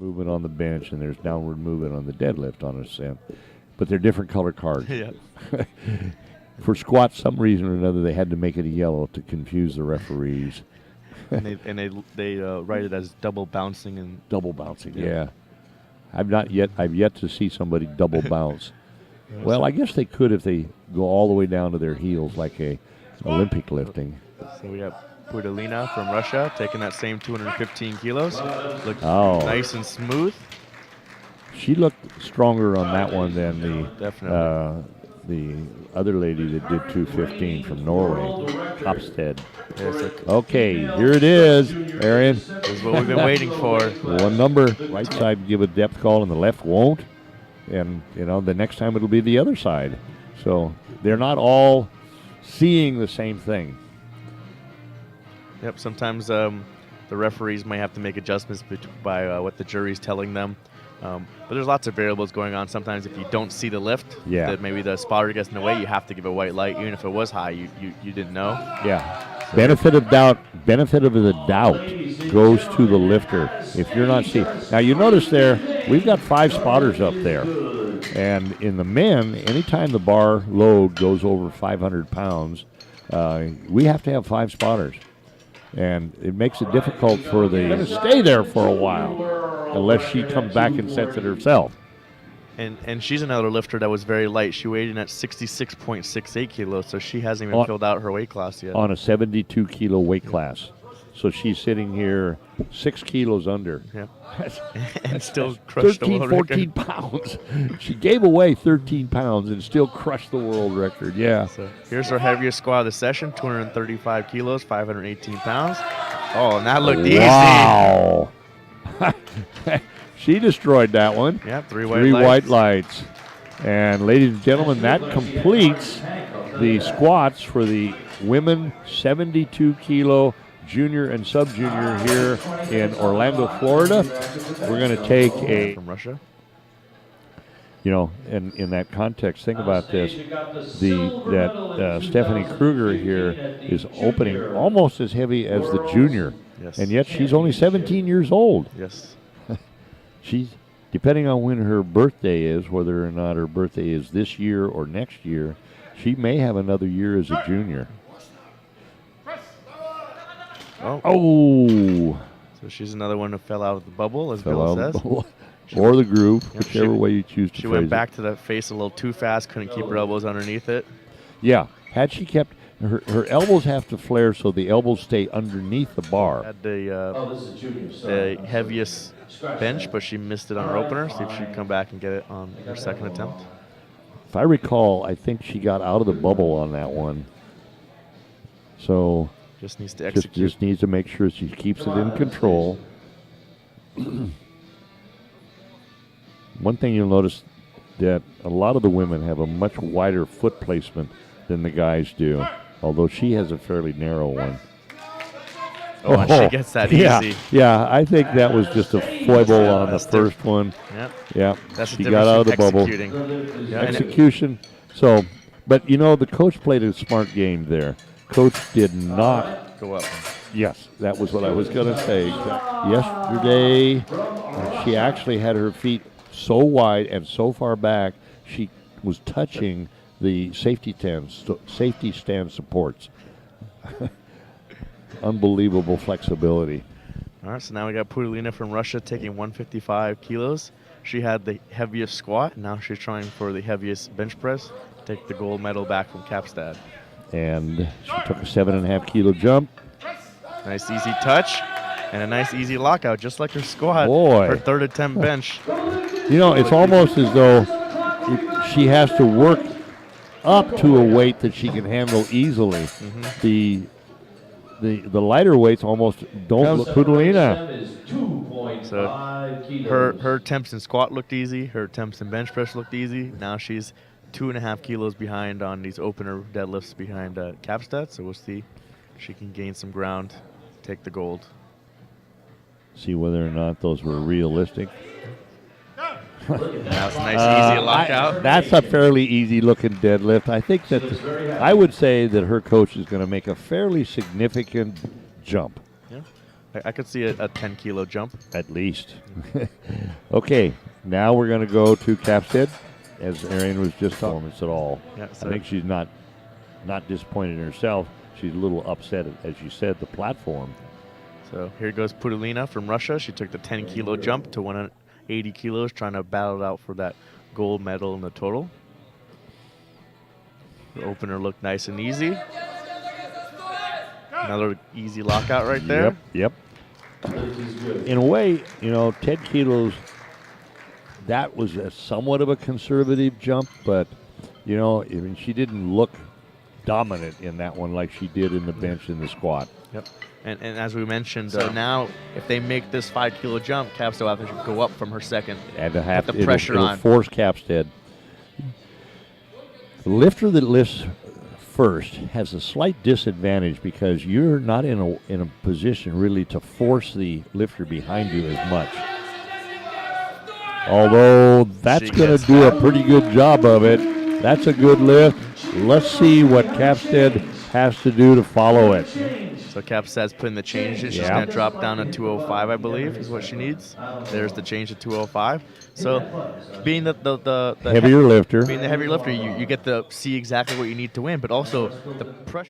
movement on the bench and there's downward movement on the deadlift on a set. But they're different color cards. Yeah. For squats, some reason or another, they had to make it a yellow to confuse the referees. and they write it as double bouncing and double bouncing. Yeah. I've yet to see somebody double bounce. Well, I guess they could if they go all the way down to their heels like a Olympic lifting. So we have Putilina from Russia taking that same 215 kilos. Looked nice and smooth. She looked stronger on that one than the other lady that did 215 from Norway, Kopsted. Okay, here it is, Arian. This is what we've been waiting for. One number, right side give a depth call and the left won't. And, the next time it'll be the other side. So they're not all seeing the same thing. Yep, sometimes the referees might have to make adjustments by what the jury's telling them. But there's lots of variables going on. Sometimes if you don't see the lift, that maybe the spotter gets in the way, you have to give a white light. Even if it was high, you didn't know. Yeah. So benefit of the doubt goes to the lifter if you're not seeing. Now, you notice there, we've got 5 spotters up there. And in the men, anytime the bar load goes over 500 pounds, we have to have 5 spotters. And it makes it difficult for to stay there for a while unless she comes back and sets it herself. And she's another lifter that was very light. She weighed in at 66.68 kilos, so she hasn't even filled out her weight class yet. On a 72 kilo weight class. So she's sitting here 6 kilos under. Yeah. And still crushed the world 14 record. pounds. She gave away 13 pounds and still crushed the world record. Yeah. So here's our heaviest squat of the session, 235 kilos, 518 pounds. Oh, and that looked easy. Wow. She destroyed that one. Yeah, 3 white lights. And ladies and gentlemen, that completes the squats for the women 72 kilo junior and sub-junior here in Orlando, Florida. We're going to take a... From Russia? In that context, think about this. Stephanie Kruger here is opening almost as heavy as the junior. Yes. And yet she's only 17 years old. Yes. She's, depending on when her birthday is, whether or not her birthday is this year or next year, she may have another year as a junior. Oh. So she's another one who fell out of the bubble, as Bill says. Or the groove, whichever way you choose to phrase it. She went back to the face a little too fast, couldn't keep her elbows underneath it. Yeah. Had she kept... Her elbows have to flare so the elbows stay underneath the bar. Had the heaviest bench, but she missed it on her opener. See if she'd come back and get it on her second attempt. If I recall, I think she got out of the bubble on that one. So... Just needs to execute. Just needs to make sure she keeps it in control. One thing you'll notice that a lot of the women have a much wider foot placement than the guys do, although she has a fairly narrow one. She gets that easy. Yeah, I think that was just a foible on the first one. Yep. Yeah, that's she got out of the bubble. Yeah, execution. So, but the coach played a smart game there. Coach did not go up. Yes, that was what I was going to say. Yesterday, she actually had her feet so wide and so far back, she was touching the safety stand supports. Unbelievable flexibility. All right, so now we got Putilina from Russia taking 155 kilos. She had the heaviest squat. Now she's trying for the heaviest bench press. Take the gold medal back from Kapstad. And she took a 7.5 kilo jump. Nice easy touch and a nice easy lockout, just like her squat. Boy. Her third attempt bench. It's almost as though she has to work up to a weight that she can handle easily. Mm-hmm. The lighter weights almost don't look Putilina. So her attempts in squat looked easy. Her attempts in bench press looked easy. Now she's 2.5 kilos behind on these opener deadlifts behind Kapstad. So we'll see if she can gain some ground, take the gold. See whether or not those were realistic. That's a nice easy lockout. That's a fairly easy looking deadlift. I think that I would say that her coach is going to make a fairly significant jump. Yeah. I could see a 10-kilo jump. At least. Okay, now we're going to go to Capstead, as Arian was just performance at all. Yeah, I think she's not disappointed in herself. She's a little upset at, as you said, the platform. So here goes Putilina from Russia. She took the 10-kilo jump to 180 kilos, trying to battle it out for that gold medal in the total. The opener looked nice and easy. Another easy lockout right there. Yep. In a way, 10 kilos, that was somewhat of a conservative jump, but, she didn't look dominant in that one like she did in the bench and the squat. Yep. And as we mentioned, now if they make this 5-kilo jump, Capstead will have to go up from her second. And to have the pressure it'll on. Force Capstead. The lifter that lifts first has a slight disadvantage because you're not in a position really to force the lifter behind you as much. Although that's going to do a pretty good job of it. That's a good lift. Let's see what Capstead has to do to follow it. So Capstead's putting the change in. She's going to drop down to 205, I believe, is what she needs. There's the change to 205. So being the heavier lifter, being the heavier lifter, you get to see exactly what you need to win, but also the pressure.